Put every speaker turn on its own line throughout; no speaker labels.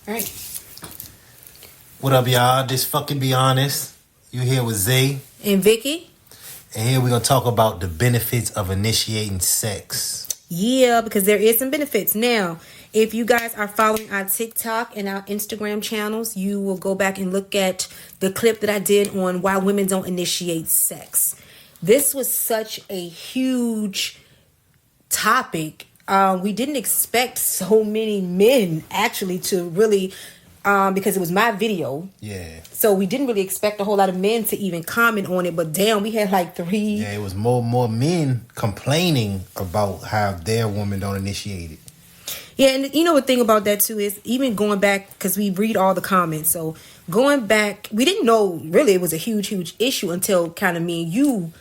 All right.
What up, y'all? This fucking Be Honest. You here with Zay.
And Vicky?
And here we're going to talk about the benefits of initiating sex.
Yeah, because there is some benefits. Now, if you guys are following our TikTok and our Instagram channels, you will go back and look at the clip that I did on why women don't initiate sex. This was such a huge topic. We didn't expect so many men actually to really, because it was my video.
Yeah.
So we didn't really expect a whole lot of men to even comment on it. But damn, we had like 3.
Yeah, it was more men complaining about how their woman don't initiate it.
Yeah, and you know the thing about that too is even going back, because we read all the comments. So going back, we didn't know really it was a huge issue until kind of me and you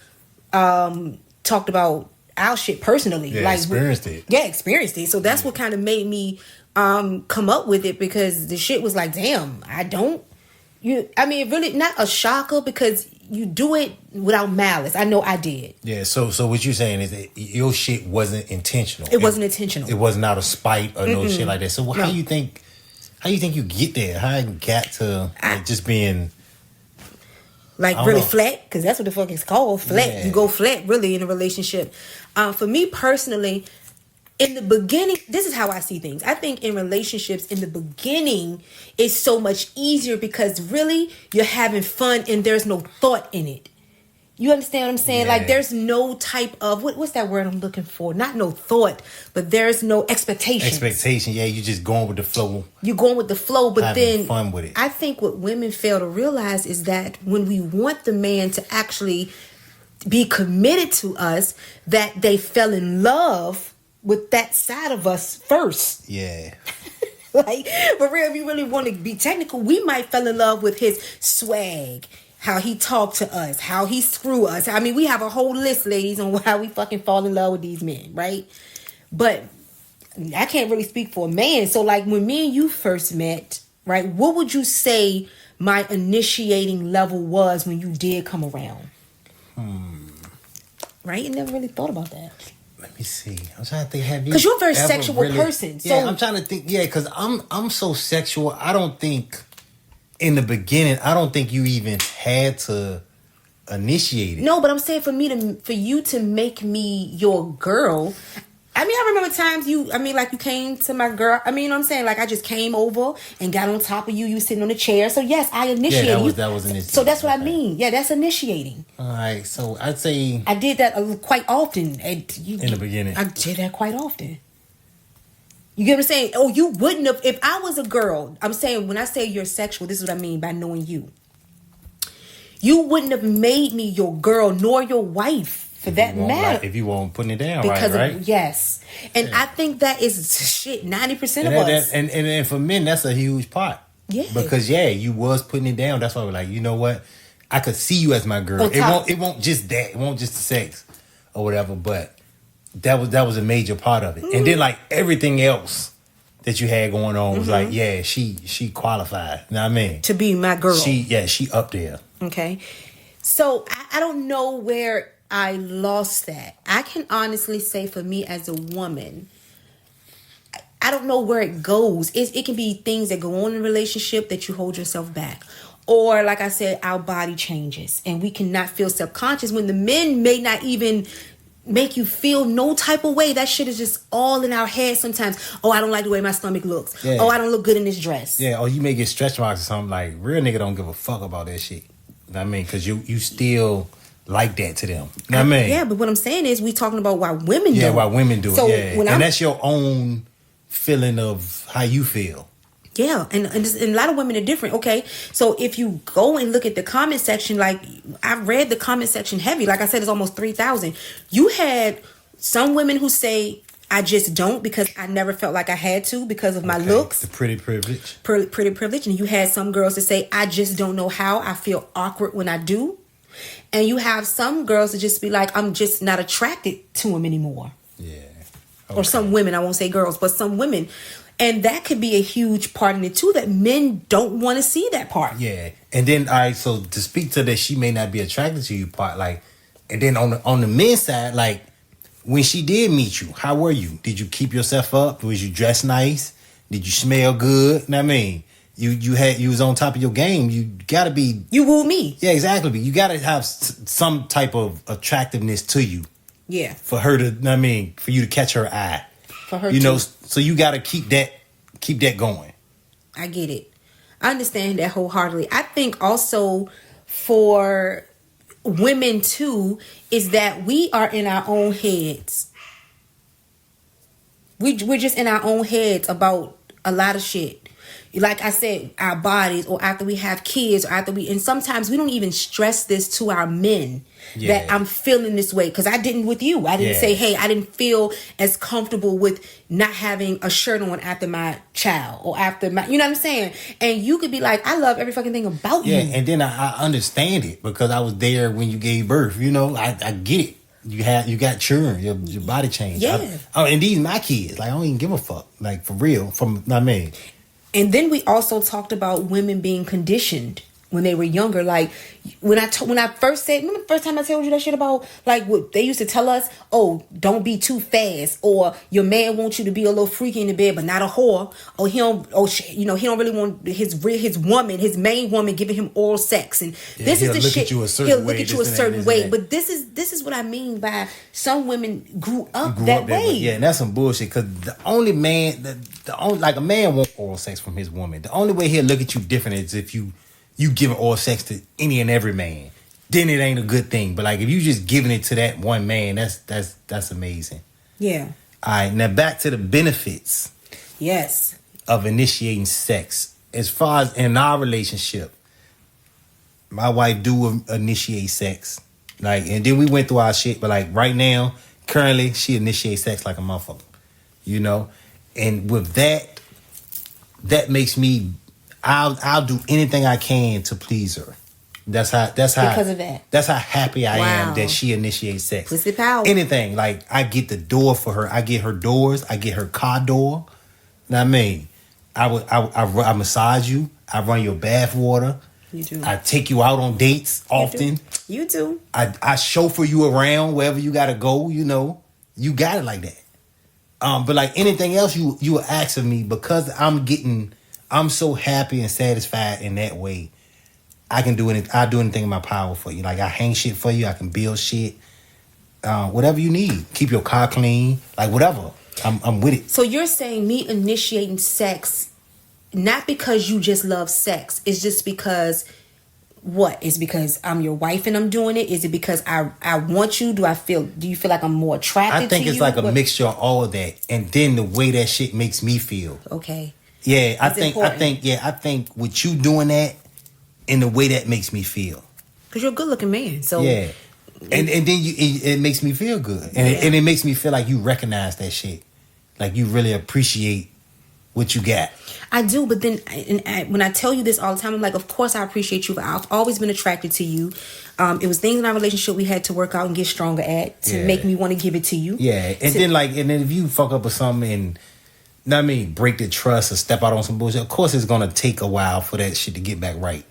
talked about our shit personally.
Yeah,
like
experienced it.
Yeah, experienced it. So that's what kind of made me come up with it, because the shit was like, damn, it really not a shocker because you do it without malice. I know I did.
Yeah, so what you saying is that your shit wasn't intentional.
It wasn't intentional.
It was not a spite or no shit like that. So how you think you get there? How you got to just being
like really flat? Because that's what the fuck it's called, flat.
Yeah.
You go flat really in a relationship. For me personally, in the beginning, this is how I see things. I think in relationships, in the beginning, it's so much easier because really you're having fun and there's no thought in it. You understand what I'm saying?
Yeah.
Like there's no type of, what's that word I'm looking for? Not no thought, but there's no expectation.
Expectation, yeah, you're just going with the flow.
You're going with the flow, but
having
then
fun with it.
I think what women fail to realize is that when we want the man to actually be committed to us, that they fell in love with that side of us first.
Yeah.
Like, for real, if you really want to be technical, we might fell in love with his swag, how he talked to us, how he screw us. I mean, we have a whole list, ladies, on how we fucking fall in love with these men, right? But I can't really speak for a man. So, like, when me and you first met, right, what would you say my initiating level was when you did come around? Right? You never really thought about that.
Let me see. I'm trying to think. Have you?
Because you're a very sexual person.
Yeah,
So
I'm trying to think. Yeah, because I'm so sexual. I don't think in the beginning. I don't think you even had to initiate it.
no, but I'm saying for you to make me your girl. I mean, I remember times you came to my girl. I mean, you know what I'm saying? Like, I just came over and got on top of you. You sitting on the chair. So, yes, I initiated.
Yeah,
that
was initiating.
So, that's what I mean. Yeah, that's initiating.
All right. So, I'd say
I did that quite often.
in the beginning.
I did that quite often. You get what I'm saying? Oh, you wouldn't have. If I was a girl, I'm saying, when I say you're sexual, this is what I mean by knowing you. You wouldn't have made me your girl nor your wife. For that matter.
If you weren't putting it down
because
right?
Yes. And I think that is shit, 90% of us.
And for men, that's a huge part.
Yeah.
Because, you was putting it down. That's why we're like, you know what? I could see you as my girl. It won't just that. It won't just the sex or whatever. But that was a major part of it. And then, like, everything else that you had going on was like, she qualified. You know what I mean?
To be my girl.
She up there.
Okay. So I don't know where I lost that. I can honestly say, for me as a woman, I don't know where it goes. It can be things that go on in a relationship that you hold yourself back. Or, like I said, our body changes and we cannot feel self-conscious when the men may not even make you feel no type of way. That shit is just all in our head sometimes. Oh, I don't like the way my stomach looks. Yeah. Oh, I don't look good in this dress.
Yeah, or you may get stretch marks or something. Like, real nigga don't give a fuck about that shit. You know what I mean? Because you still like that to them. You know what I mean?
Yeah, but what I'm saying is we talking about why women do it.
Yeah, why women do it.
So
and that's your own feeling of how you feel.
Yeah, and a lot of women are different. Okay, so if you go and look at the comment section, like, I read the comment section heavy. Like I said, it's almost 3,000. You had some women who say, I just don't because I never felt like I had to because of my looks.
The pretty privilege.
Pretty privilege. And you had some girls that say, I just don't know how. I feel awkward when I do. And you have some girls that just be like, I'm just not attracted to him anymore.
Yeah.
Okay. Or some women, I won't say girls, but some women. And that could be a huge part in it too, that men don't want to see that part.
Yeah. And then, all right, so to speak to that, she may not be attracted to you part, like, and then on the men's side, like, when she did meet you, how were you? Did you keep yourself up? Was you dressed nice? Did you smell good? Know what I mean, you was on top of your game. You gotta be.
You wooed me.
Yeah, exactly. You gotta have some type of attractiveness to you.
Yeah.
For her to, know what I mean, for you to catch her eye.
For her,
you know, so you gotta keep that going.
I get it. I understand that wholeheartedly. I think also for women too is that we are in our own heads. We're just in our own heads about a lot of shit. Like I said, our bodies, or after we have kids, or and sometimes we don't even stress this to our men that I'm feeling this way, because I didn't with you. I didn't say, hey, I didn't feel as comfortable with not having a shirt on after my child, or after my, you know what I'm saying? And you could be like, I love every fucking thing about you.
Yeah, and then I understand it because I was there when you gave birth. You know, I get it. You got children, your body changed.
Yeah.
And these my kids. Like, I don't even give a fuck. Like, for real. I mean.
And then we also talked about women being conditioned when they were younger. Like when I first said, remember the first time I told you that shit about like what they used to tell us? Oh, don't be too fast, or your man wants you to be a little freaky in the bed, but not a whore. Or he don't really want his woman, his main woman, giving him oral sex. And this is the shit. He'll look at you a certain way. But this is what I mean by some women grew up that way.
Yeah, and that's some bullshit. Because the only man, like a man wants oral sex from his woman. The only way he'll look at you different is if you giving oral sex to any and every man. Then it ain't a good thing. But like if you just giving it to that one man, that's amazing.
Yeah.
All right, now back to the benefits.
Yes.
Of initiating sex. As far as in our relationship, my wife do initiate sex. Like, and then we went through our shit, but like right now, currently, she initiates sex like a motherfucker. You know? And with that makes me, I'll do anything I can to please her. That's how
because of that.
That's how happy I am that she initiates sex.
Pussy power.
Anything. Like, I get the door for her. I get her doors. I get her car door. Know what I mean? I massage you. I run your bath water.
You do.
I take you out on dates often.
You do.
I chauffeur you around wherever you gotta go, you know. You got it like that. But like anything else you will ask of me, because I'm so happy and satisfied in that way. I can do it. I do anything in my power for you. Like, I hang shit for you. I can build shit. Whatever you need. Keep your car clean. Like, whatever. I'm with it.
So you're saying me initiating sex, not because you just love sex. It's just because what? Is because I'm your wife and I'm doing it? Is it because I want you? Do you feel like I'm more attracted to you?
I think it's like a mixture of all of that. And then the way that shit makes me feel.
Okay.
Yeah, I think with you doing that and the way that makes me feel.
Because you're a good looking man. So
yeah. And then it makes me feel good. And it makes me feel like you recognize that shit. Like you really appreciate what you got.
I do, but then when I tell you this all the time, I'm like, of course I appreciate you, but I've always been attracted to you. It was things in our relationship we had to work out and get stronger at to make me want to give it to you.
Yeah, and then if you fuck up with something and, know what I mean, break the trust or step out on some bullshit, of course it's going to take a while for that shit to get back right.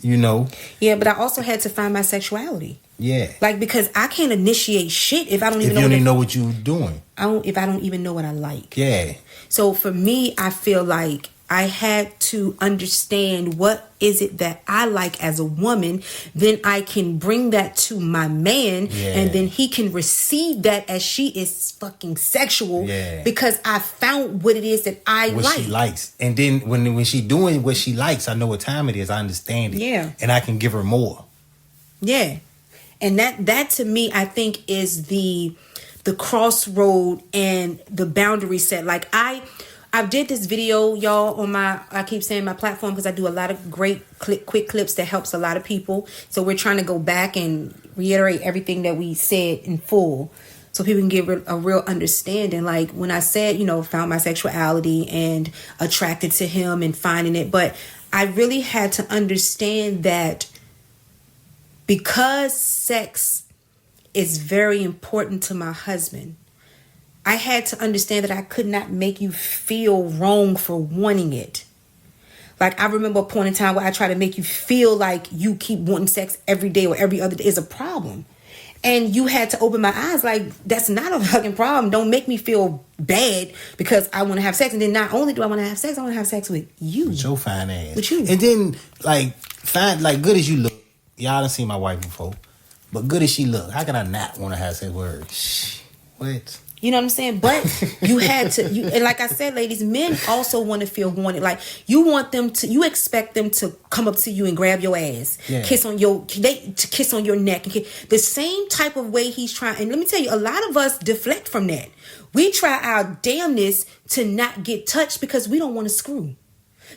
You know? Yeah,
but I also had to find my sexuality.
Yeah.
Like, because I can't initiate shit if I don't even
know what you're doing.
If I don't even know what I like.
Yeah.
So for me, I feel like I had to understand what is it that I like as a woman. Then I can bring that to my man, and then he can receive that as she is fucking sexual because I found what it is that
what she likes. And then when she doing what she likes, I know what time it is. I understand it.
Yeah.
And I can give her more.
Yeah. And that to me, I think is the crossroad and the boundary set. Like I did this video, y'all, on I keep saying my platform because I do a lot of great quick clips that helps a lot of people. So we're trying to go back and reiterate everything that we said in full so people can get a real understanding. Like when I said, found my sexuality and attracted to him and finding it. But I really had to understand that because sex is very important to my husband, I had to understand that I could not make you feel wrong for wanting it. Like, I remember a point in time where I try to make you feel like you keep wanting sex every day or every other day is a problem. And you had to open my eyes, like, that's not a fucking problem. Don't make me feel bad because I want to have sex. And then not only do I want to have sex, I want to have sex with you.
With your fine ass.
With you.
And then, like, fine, like, good as you look. Y'all done seen my wife before. But good as she look, how can I not want to have sex with her? What?
You know what I'm saying? But you had to, and like I said, ladies, men also want to feel wanted. Like, you want them to, you expect them to come up to you and grab your ass, kiss on your, to kiss on your neck. The same type of way he's trying. And let me tell you, a lot of us deflect from that. We try our damnness to not get touched because we don't want to screw.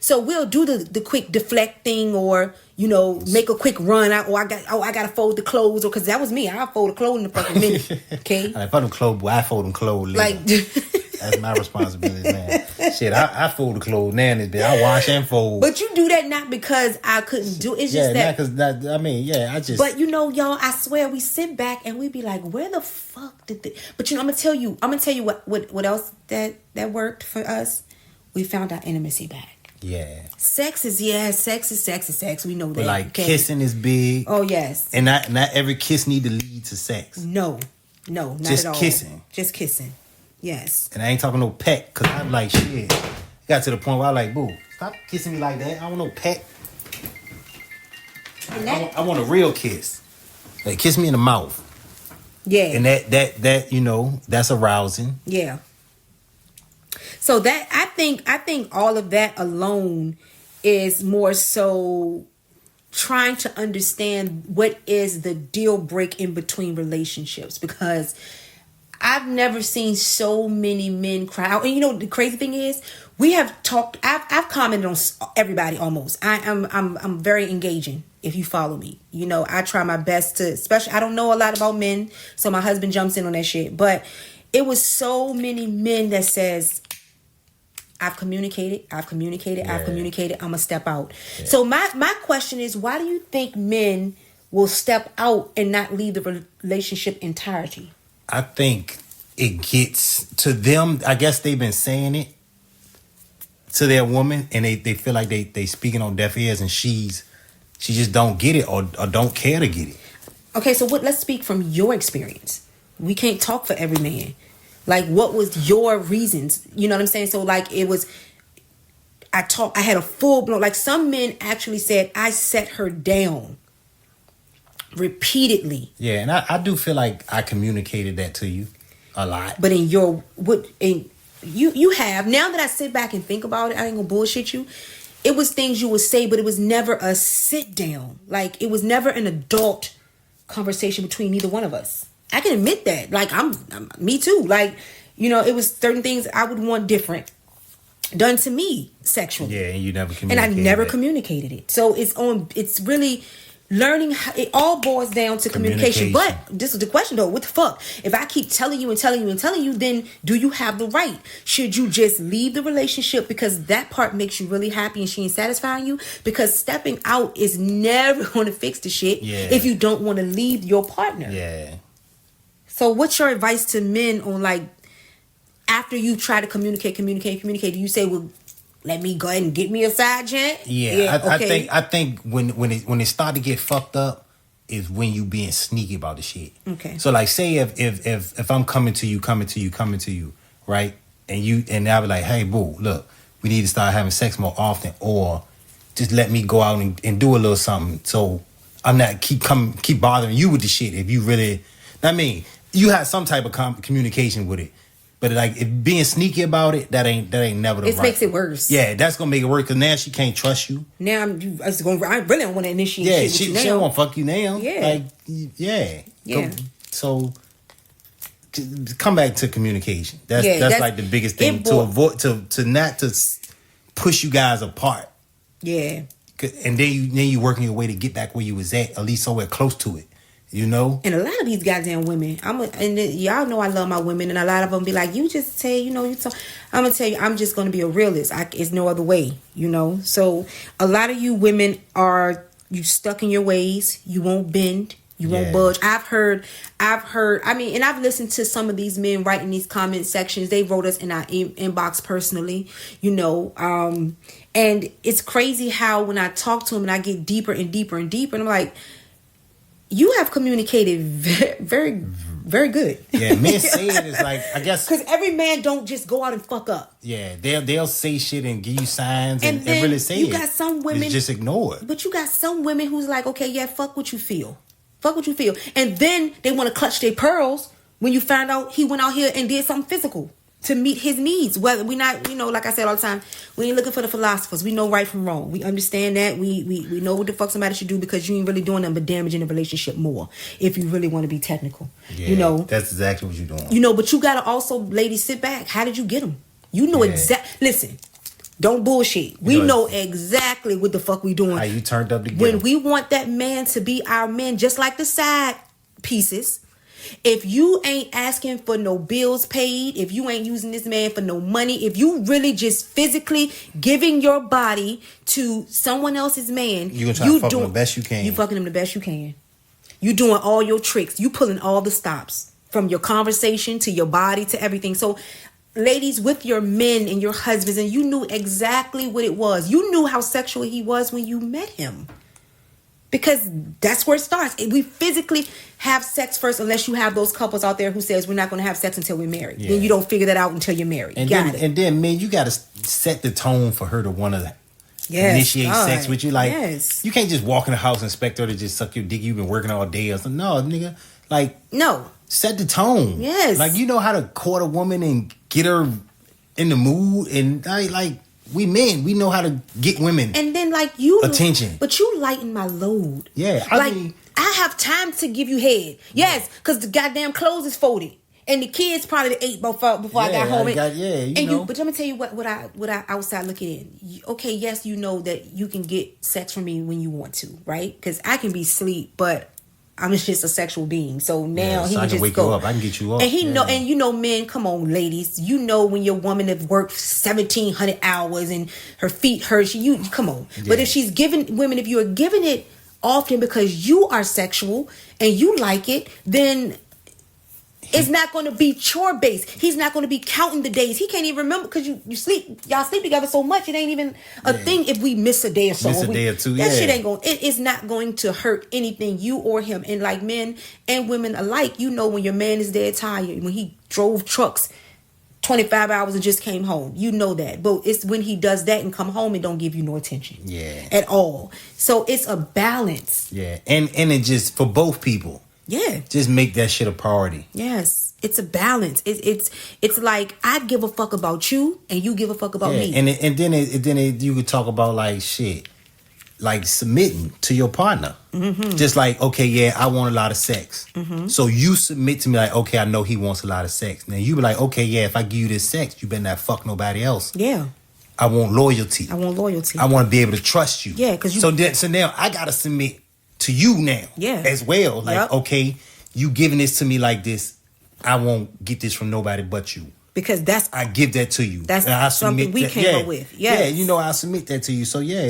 So we'll do the quick deflect thing, or, you know, make a quick run out. I gotta fold the clothes, or because that was me. I'll fold the clothes in a fucking minute. Okay.
I fold them clothes, boy. I fold them clothes later.
Like
that's my responsibility, man. Shit, I fold the clothes now in this bit. I wash and fold.
But you do that not because I couldn't do it. It's just that.
Because I mean, yeah, I just.
But you know, y'all, I swear, we sit back and we be like, where the fuck did this? But you know, I'm gonna tell you what else that worked for us. We found our intimacy back.
Yeah.
Sex is sex. We know that.
But like, okay? Kissing is big.
Oh yes.
And not every kiss need to lead to sex.
No, not
just
at all. Just kissing. Yes.
And I ain't talking no peck, because I'm like, shit. Got to the point where I like, boo, stop kissing me like that. I don't want no peck. I want a real kiss. Like, kiss me in the mouth.
Yeah.
And that you know, that's arousing.
Yeah. So that I think all of that alone is more so trying to understand what is the deal break in between relationships, because I've never seen so many men cry out. And you know the crazy thing is, we have talked. I've commented on everybody almost. I'm very engaging. If you follow me, you know I try my best to. Especially, I don't know a lot about men, so my husband jumps in on that shit. But it was so many men that says, I've communicated. I'm gonna step out. Yeah. So my question is, why do you think men will step out and not leave the relationship entirety?
I think it gets to them. I guess they've been saying it to their woman, and they feel like they speaking on deaf ears, and she just don't get it or don't care to get it.
Okay, so let's speak from your experience. We can't talk for every man. Like, what was your reasons? You know what I'm saying? So, like, it was, I had a full blown, like, some men actually said, I set her down repeatedly.
Yeah, and I do feel like I communicated that to you a lot.
But you have, now that I sit back and think about it, I ain't gonna bullshit you. It was things you would say, but it was never a sit down. Like, it was never an adult conversation between neither one of us. I can admit that. Like, I'm me too. Like, you know, it was certain things I would want different done to me sexually.
Yeah, and you never communicated.
And I never communicated it. So it's really learning how, it all boils down to communication. But this is the question though, what the fuck? If I keep telling you, then do you have the right? Should you just leave the relationship because that part makes you really happy and she ain't satisfying you? Because stepping out is never going to fix the shit if you don't want to leave your partner.
Yeah.
So what's your advice to men on, like, after you try to communicate, do you say, well, let me go ahead and get me a side chat?
Yeah, I think when it start to get fucked up is when you being sneaky about the shit.
Okay.
So like, say if I'm coming to you, right? And I'll be like, hey boo, look, we need to start having sex more often, or just let me go out and do a little something. So I'm not keep bothering you with the shit. If you really, I mean, you have some type of communication with it. But like, if being sneaky about it, that ain't never the right.
It makes it worse.
Yeah, that's gonna make it worse, because now she can't trust you.
Now I really don't want to initiate.
Yeah,
shit with
she don't want to fuck you now.
Yeah,
like yeah. So come back to communication. That's like the biggest thing to avoid, to not to push you guys apart.
Yeah,
and then you working your way to get back where you was at least somewhere close to it. You know? And
a lot of these goddamn women, y'all know I love my women, and a lot of them be like, you just say, I'm going to tell you, I'm just going to be a realist. It's no other way, you know? So a lot of you women you stuck in your ways. You won't bend. You won't budge. I've heard, and I've listened to some of these men write in these comment sections. They wrote us in our inbox personally, you know, and it's crazy how when I talk to them and I get deeper and deeper and deeper, and I'm like, You have communicated very, very, very good.
Yeah, men say it is like, I guess,
because every man don't just go out and fuck up.
Yeah, they'll say shit and give you signs and
then
really say
you
it.
got some women
it's just ignore it.
But you got some women who's like, okay, yeah, fuck what you feel, and then they want to clutch their pearls when you find out he went out here and did something physical to meet his needs. Whether we not, like I said all the time, we ain't looking for the philosophers. We know right from wrong. We understand that. We know what the fuck somebody should do, because you ain't really doing nothing but damaging the relationship more. If you really want to be technical,
that's exactly what you're doing.
But you gotta also, ladies, sit back. How did you get them? You know Listen, don't bullshit. We know exactly what the fuck we doing.
How you turned up to get
when
him.
we want that man to be our man, just like the side pieces. If you ain't asking for no bills paid, if you ain't using this man for no money, if you really just physically giving your body to someone else's man,
you gonna try to fuck him the best you can.
You fucking him the best you can. You doing all your tricks. You pulling all the stops from your conversation to your body to everything. So, ladies, with your men and your husbands, and you knew exactly what it was. You knew how sexual he was when you met him. Because that's where it starts. We physically have sex first, unless you have those couples out there who says we're not going to have sex until we're married. Then you don't figure that out until you're married.
And then, man, you got to set the tone for her to want to initiate sex with you. Like, you can't just walk in the house and expect her to just suck your dick. You've been working all day or something. No, nigga. Like, no. Set the tone.
Yes.
Like, you know how to court a woman and get her in the mood. And, like, we men, we know how to get women.
And then, like,
attention.
But you lighten my load.
Yeah.
I have time to give you head. Yes, because the goddamn clothes is folded. And the kids probably ate before I got home. But let me tell you what I outside looking in. Okay, yes, you know that you can get sex from me when you want to, right? Because I can be asleep, but I'm just a sexual being. So now he
can
just
wake
go.
You up. I can get you up.
And and men, come on, ladies. You know when your woman have worked 1,700 hours and her feet hurt. You come on. Yeah. But if she's giving women, if you are giving it often because you are sexual and you like it, then it's not going to be chore based. He's not going to be counting the days. He can't even remember, because you sleep. Y'all sleep together so much. It ain't even a thing if we miss a day or so.
Miss a day or two.
That shit ain't going. It is not going to hurt anything, you or him. And like men and women alike, you know when your man is dead tired, when he drove trucks 25 hours and just came home. You know that. But it's when he does that and come home and don't give you no attention. Yeah. At all. So it's a balance.
Yeah. And it just, for both people.
Yeah.
Just make that shit a priority.
Yes. It's a balance. It's like, I give a fuck about you and you give a fuck about me.
And then you could talk about like shit. Like submitting to your partner. Mm-hmm. Just like, okay, yeah, I want a lot of sex. Mm-hmm. So you submit to me like, okay, I know he wants a lot of sex. Now you be like, okay, yeah, if I give you this sex, you better not fuck nobody else. Yeah. I want loyalty. I want to be able to trust you. Yeah, because so now I gotta submit to you now. Yeah. As well. Like, okay, you giving this to me like this, I won't get this from nobody but you.
Because I
give that to you.
That's something we came up with. Yes.
Yeah, I submit that to you. So yeah,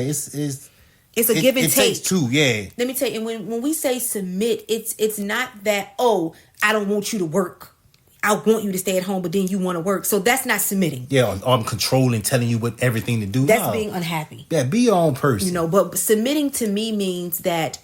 it's
a give and take. It
takes two, yeah.
Let me tell you, when we say submit, it's not that, oh, I don't want you to work. I want you to stay at home, but then you want to work. So that's not submitting.
Yeah, or I'm controlling, telling you what everything to do.
That's being unhappy.
Yeah, be your own person.
But submitting to me means that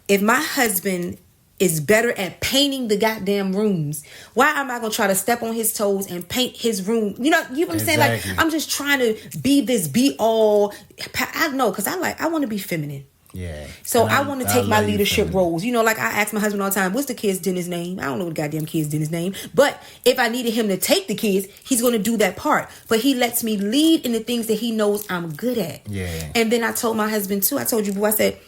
if my husband is better at painting the goddamn rooms, why am I gonna try to step on his toes and paint his room? You know what I'm saying? Like, I'm just trying to be all. I know, because I want to be feminine. Yeah. So I want to take my leadership roles. Like I ask my husband all the time, what's the kid's dinner's name? I don't know what the goddamn kid's dinner's name. But if I needed him to take the kids, he's going to do that part. But he lets me lead in the things that he knows I'm good at. Yeah. And then I told my husband too, I told you, boo, I said,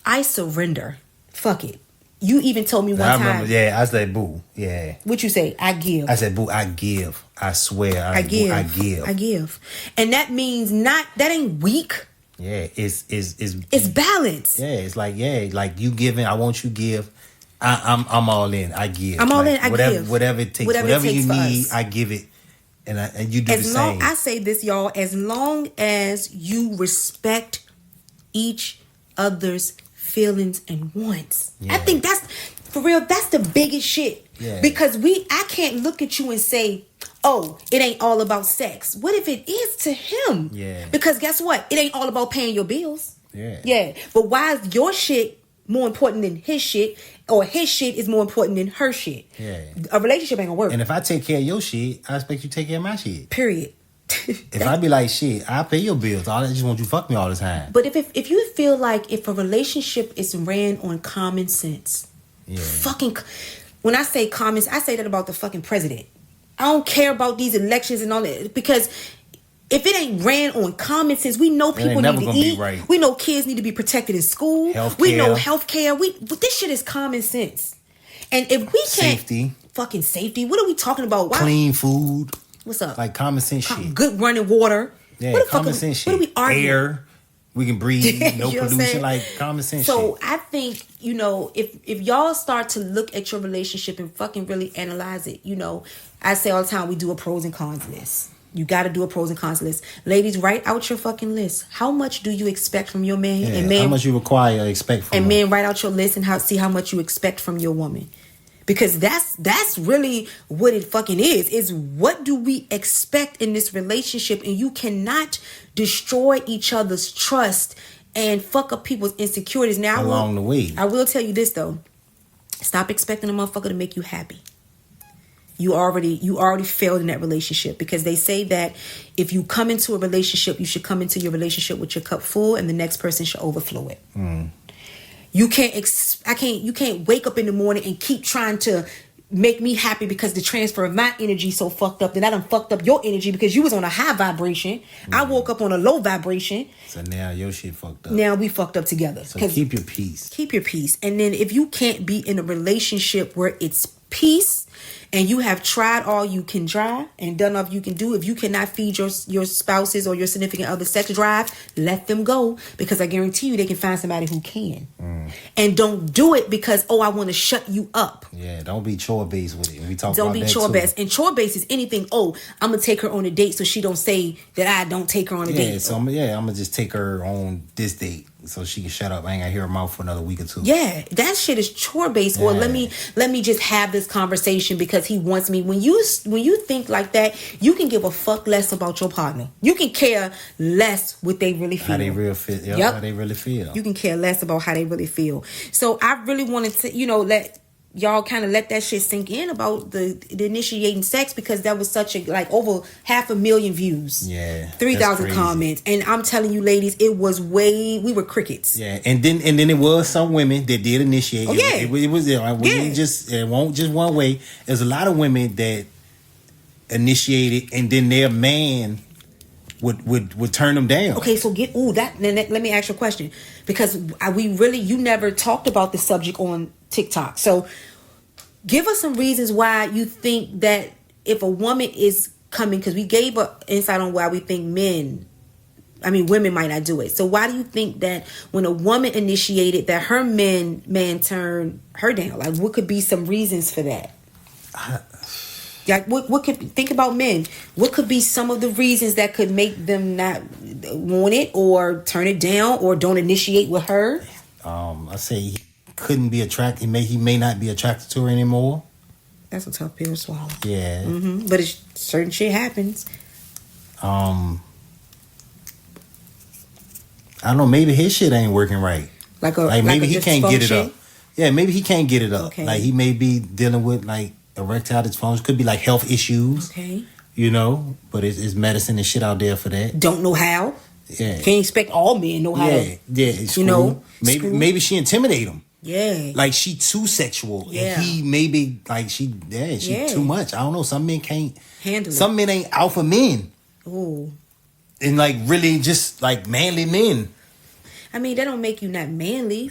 I surrender. Fuck it. You even told me one time.
I said, boo. Yeah.
What you say? I give.
I said, boo, I give. I swear.
I give.
Boo, I give.
And that means that ain't weak.
Yeah, it's
balance.
Yeah, it's like, like you giving, I want you give. I'm all in. I give.
I'm all in. I give.
Whatever it takes. Whatever you need, I give it. And you do the same.
I say this, y'all, as long as you respect each other's feelings and wants. Yeah. I think that's, for real, that's the biggest shit. Yeah. Because I can't look at you and say, oh, it ain't all about sex. What if it is to him? Yeah. Because guess what? It ain't all about paying your bills. Yeah. Yeah. But why is your shit more important than his shit, or his shit is more important than her shit.
Yeah.
A relationship ain't gonna work.
And if I take care of your shit, I expect you to take care of my shit.
Period.
If I be like, shit, I pay your bills. I just want you to fuck me all the time.
But if you feel like if a relationship is ran on common sense, fucking, when I say common, I say that about the fucking president. I don't care about these elections and all that, because if it ain't ran on common sense, we know people need to eat. Right. We know kids need to be protected in school. We know healthcare. But this shit is common sense. And if we can't fucking safety, what are we talking about? Why?
Clean food.
What's up?
Like common sense shit.
Good running water.
Yeah, common sense shit.
What are we arguing?
Air. We can breathe. No pollution. Like common sense shit.
So I think, if y'all start to look at your relationship and fucking really analyze it, I say all the time, we do a pros and cons list. You got to do a pros and cons list. Ladies, write out your fucking list. How much do you expect from your man?
Yeah,
and men,
how much you require or expect from him.
And men, write out your list and see how much you expect from your woman. Because that's really what it fucking is what do we expect in this relationship? And you cannot destroy each other's trust and fuck up people's insecurities. Now,
along the way.
I will tell you this, though. Stop expecting a motherfucker to make you happy. You already failed in that relationship, because they say that if you come into a relationship, you should come into your relationship with your cup full, and the next person should overflow it. You can't wake up in the morning and keep trying to make me happy because the transfer of my energy so fucked up that I done fucked up your energy because you was on a high vibration. I woke up on a low vibration.
So now your shit fucked up.
Now we fucked up together.
So keep your peace.
Keep your peace. And then if you can't be in a relationship where it's peace, and you have tried all you can try and done all you can do, if you cannot feed your spouses or your significant other sex drive, let them go, because I guarantee you they can find somebody who can. And don't do it because, I want to shut you up.
Yeah, don't be chore based with it. We talk
don't
about
be
that
chore
too.
based. And chore based is anything. I'm gonna take her on a date so she don't say that I don't take her on a date.
So I'm gonna just take her on this date so she can shut up. I ain't gotta hear her mouth for another week or two.
Yeah, that shit is chore based. Or let me just have this conversation because he wants me. When you think like that, you can give a fuck less about your partner. You can care less what they really feel.
How they really feel. Yep. How they really feel.
You can care less about how they really feel. So I really wanted to, let y'all kind of let that shit sink in about the initiating sex, because that was such over 500,000 views.
Yeah.
3,000 comments. And I'm telling you, ladies, we were crickets.
Yeah. And then it was some women that did initiate.
Oh, yeah.
It won't just one way. There's a lot of women that initiated and then their man would turn them down.
Okay, so let me ask you a question, because you never talked about this subject on TikTok. So give us some reasons why you think that if a woman is coming, because we gave an insight on why we think women might not do it. So why do you think that when a woman initiated that her man turned her down? Like, what could be some reasons for that? What could think about men? What could be some of the reasons that could make them not want it or turn it down or don't initiate with her?
I say he couldn't be attracted. He may not be attracted to her anymore.
That's a tough pill to swallow.
Yeah.
But certain shit happens.
I don't know. Maybe his shit ain't working right. Maybe he can't get it up. Yeah, maybe he can't get it up. Okay. Like he may be dealing with erectile dysfunction. Could be health issues.
Okay.
But it's medicine and shit out there for that.
Don't know how.
Yeah.
Can't expect all men know how to.
Yeah. Maybe she intimidate him.
Yeah.
Like she too sexual. Yeah. And he maybe she too much. I don't know. Some men can't
handle it.
Some men ain't alpha men.
Ooh.
And really just manly men.
I mean, that don't make you not manly.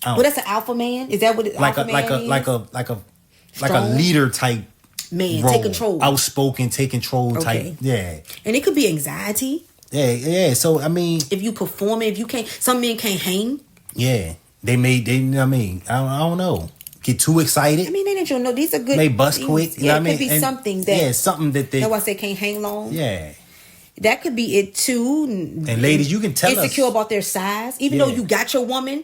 Well, that's an alpha man. Is that what alpha man is?
Like a leader type
man,
role.
take control.
Outspoken, take control type. Yeah.
And it could be anxiety.
Yeah. So
if you perform, if you can't, some men can't hang.
Yeah. I don't know. Get too excited.
They don't know. These are good.
They bust quick.
It could be something that.
Yeah, something that they.
That's why I say can't hang long.
Yeah.
That could be it too.
And ladies, you can tell
insecure about their size, even though you got your woman.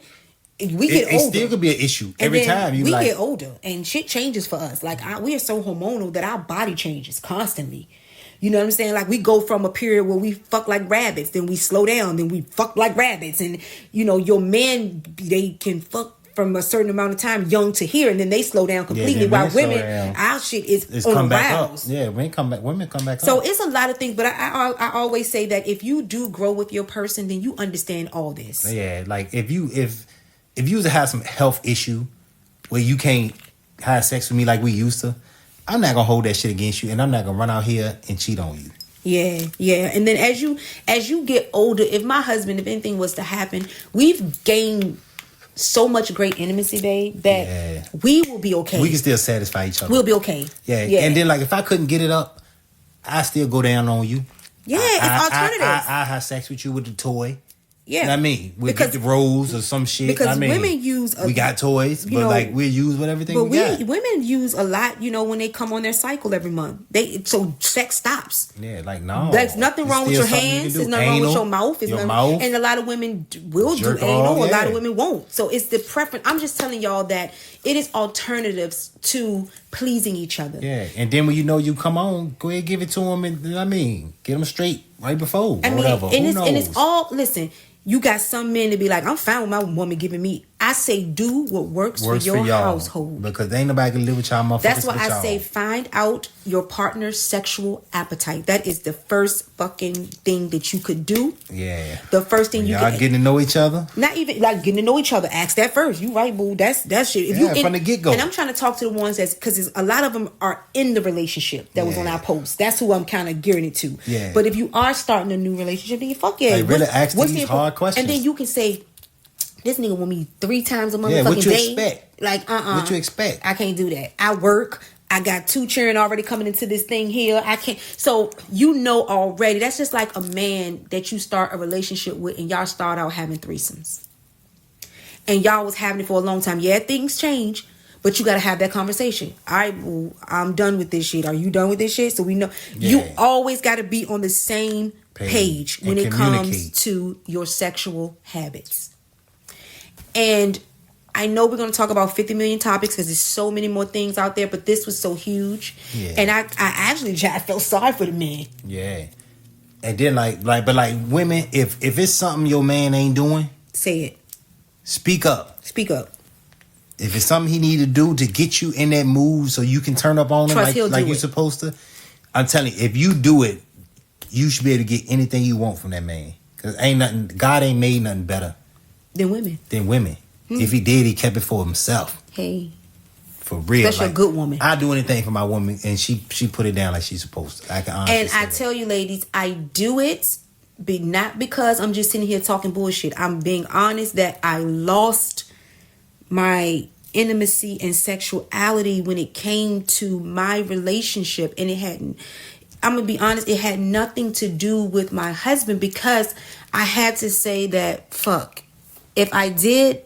We get older.
It still could be an issue every time.
We get older and shit changes for us. We are so hormonal that our body changes constantly. You know what I'm saying? Like we go from a period where we fuck like rabbits, then we slow down, then we fuck like rabbits. And you know, your men, they can fuck from a certain amount of time young to here, and then they slow down completely. While women, our shit is on
come back
rounds.
up. Yeah, women come back
So
up.
it's a lot of things, but I always say that if you do grow with your person, then you understand all this.
Yeah, like if you was to have some health issue where you can't have sex with me like we used to, I'm not gonna hold that shit against you, and I'm not gonna run out here and cheat on you.
Yeah. And then as you get older, if my husband, if anything was to happen, we've gained so much great intimacy, babe, that we will be okay.
We can still satisfy each other.
We'll be okay.
Yeah. And then like if I couldn't get it up, I still go down on you.
Yeah, it's alternatives.
I have sex with you with the toy.
Yeah,
you know what I mean, we get the rose or some shit.
Because
I mean,
women use
we got toys, but like we use with everything.
But
we got.
Women use a lot, you know, when they come on their cycle every month. So sex stops.
Yeah, like no,
there's nothing wrong with your hands. There's nothing wrong with your mouth. And a lot of women will do anal. A lot of women won't. So it's the preference. I'm just telling y'all that it is alternatives to pleasing each other.
Yeah, and then when you know you come on, go ahead give it to them, and get them straight right before. Whatever.
And it's all. Listen. You got some men to be like, I'm fine with my woman giving me. I say do what works for your household.
Because ain't nobody can live with y'all motherfuckers.
That's why I say find out your partner's sexual appetite. That is the first fucking thing that you could do.
Yeah.
The first thing
y'all getting to know each other.
Not even like getting to know each other. Ask that first. You right, boo. That's shit. If
from the get go.
And I'm trying to talk to the ones because a lot of them are in the relationship that was on our post. That's who I'm kind of gearing it to.
Yeah.
But if you are starting a new relationship, then you fuck yeah.
Like really ask these hard questions.
And then you can say, this nigga want me 3 times a motherfucking
day. What you
day.
expect?
Like,
What you expect?
I can't do that. I work. I got 2 children already coming into this thing here. I can't. So you know already. That's just like a man that you start a relationship with and y'all start out having threesomes. And y'all was having it for a long time. Yeah, things change. But you got to have that conversation. All right, well, I'm done with this shit. Are you done with this shit? So we know. Yeah. You always got to be on the same page when it comes to your sexual habits. And I know we're going to talk about 50 million topics because there's so many more things out there, but this was so huge. Yeah. And I felt sorry for the men.
Yeah. And then but women, if it's something your man ain't doing,
say it.
Speak up.
Speak up.
If it's something he need to do to get you in that mood so you can turn up on him like you're supposed to, I'm telling you, if you do it, you should be able to get anything you want from that man. Because God ain't made nothing better
than women.
If he did, he kept it for himself.
Hey.
For real.
Especially a good woman.
I do anything for my woman, and she put it down like she's supposed to. I can honestly say
I tell you, ladies, I do it, but not because I'm just sitting here talking bullshit. I'm being honest that I lost my intimacy and sexuality when it came to my relationship, and I'm gonna be honest, it had nothing to do with my husband, because I had to say that fuck, if I did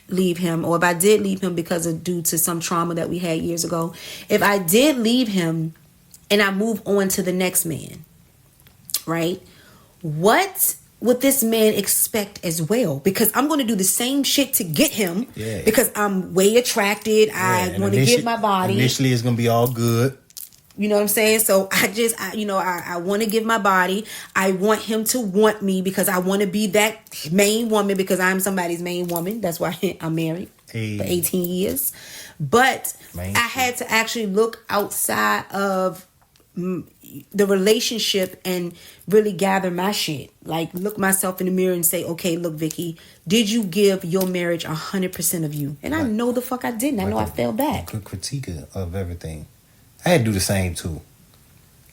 leave him, or if I did leave him due to some trauma that we had years ago, if I did leave him and I move on to the next man, right? What would this man expect as well? Because I'm going to do the same shit to get him, because I'm way attracted. I want to get my body.
Initially, it's going to be all good.
You know what I'm saying? So I want to give my body. I want him to want me because I want to be that main woman, because I'm somebody's main woman. That's why I'm married for 18 years. But I had to actually look outside of the relationship and really gather my shit. Like, look myself in the mirror and say, okay, look, Vicky, did you give your marriage 100% of you? And I know the fuck I didn't. I know I fell back.
Good critique of everything. I had to do the same too.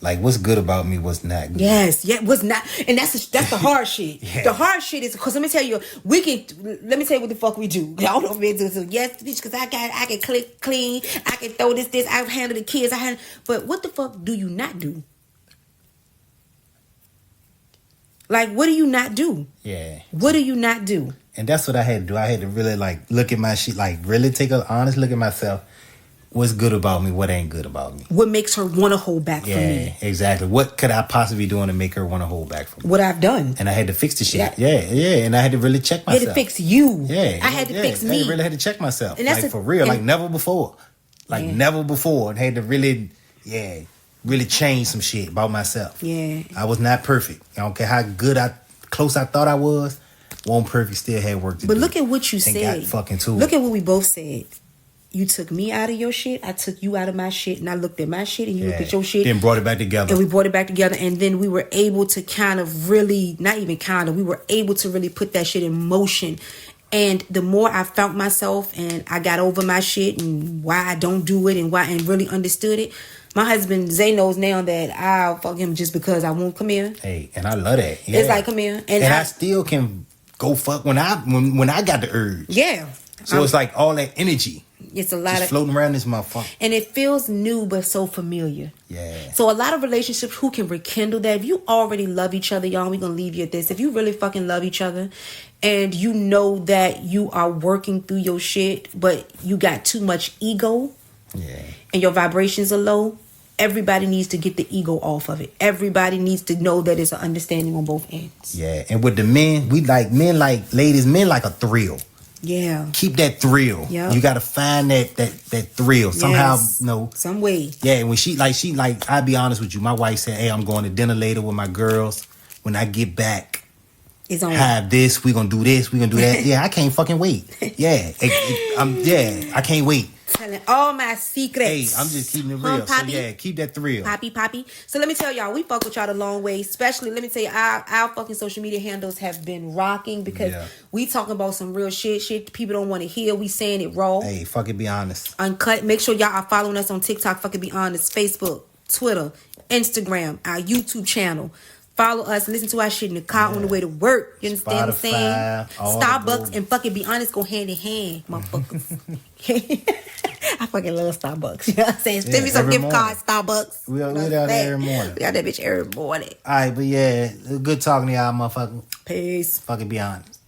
Like, what's good about me was not good.
Yes, was not, and that's the hard shit. Yeah. The hard shit is because let me tell you what the fuck we do. I don't know if we do. So yes, bitch, because I can clean, I can throw this, I handle the kids, but what the fuck do you not do? Like, what do you not do?
Yeah.
What do you not do?
And that's what I had to do. I had to really look at my shit, really take an honest look at myself. What's good about me? What ain't good about me?
What makes her want to hold back from me?
Yeah, exactly. What could I possibly be doing to make her want to hold back from me?
What I've done.
And I had to fix the shit. Yeah. And I had to really check myself.
I had to fix you.
Yeah.
I had to fix me.
I really had to check myself. And that's for real. Like never before. Never before. And had to really, really change some shit about myself.
Yeah.
I was not perfect. I don't care how close I thought I was. Wasn't perfect. Still had work to do.
But look at what you
And
said.
got fucking to
Look
it.
at what we both said. You took me out of your shit. I took you out of my shit, and I looked at my shit, and you looked at your shit.
Then brought it back together.
And we brought it back together, and then we were able to kind of really, not even kind of, we were able to really put that shit in motion. And the more I found myself and I got over my shit and why I don't do it and really understood it, my husband Zay knows now that I'll fuck him just because I won't come here.
Hey, and I love that. Yeah.
It's like, come here.
And I still can go fuck when I got the urge.
Yeah.
So it's like all that energy.
It's a lot
just
of
floating around this motherfucker.
And it feels new but so familiar.
Yeah.
So a lot of relationships, who can rekindle that? If you already love each other, y'all, we're going to leave you at this. If you really fucking love each other and you know that you are working through your shit, but you got too much ego,
yeah,
and your vibrations are low, everybody needs to get the ego off of it. Everybody needs to know that it's an understanding on both ends.
Yeah. And with the men, men like a thrill.
Yeah.
Keep that thrill.
Yep.
You gotta find that thrill somehow.
Yes.
Some
way.
Yeah. When she I'll be honest with you. My wife said, "Hey, I'm going to dinner later with my girls. When I get back,
it's on.
Have this. We gonna do this. We gonna do that. Yeah, I can't fucking wait. Yeah, I can't wait.
Telling all my secrets.
Hey, I'm just keeping it real. So yeah, keep that thrill.
Poppy. So let me tell y'all, we fuck with y'all the long way. Especially, let me tell you, our fucking social media handles have been rocking because we talking about some real shit people don't want to hear. We saying it raw.
Hey, fuck it, be honest.
Uncut. Make sure y'all are following us on TikTok, fuck it, be honest, Facebook, Twitter, Instagram, our YouTube channel. Follow us, listen to our shit in the car on the way to work. You understand what I'm saying? Starbucks and fucking be honest go hand in hand, motherfuckers. I fucking love Starbucks. You know what I'm saying? Send me some gift cards, Starbucks.
We down there every morning.
We got that bitch every morning.
All right, but yeah, good talking to y'all, motherfucker.
Peace.
Fucking be honest.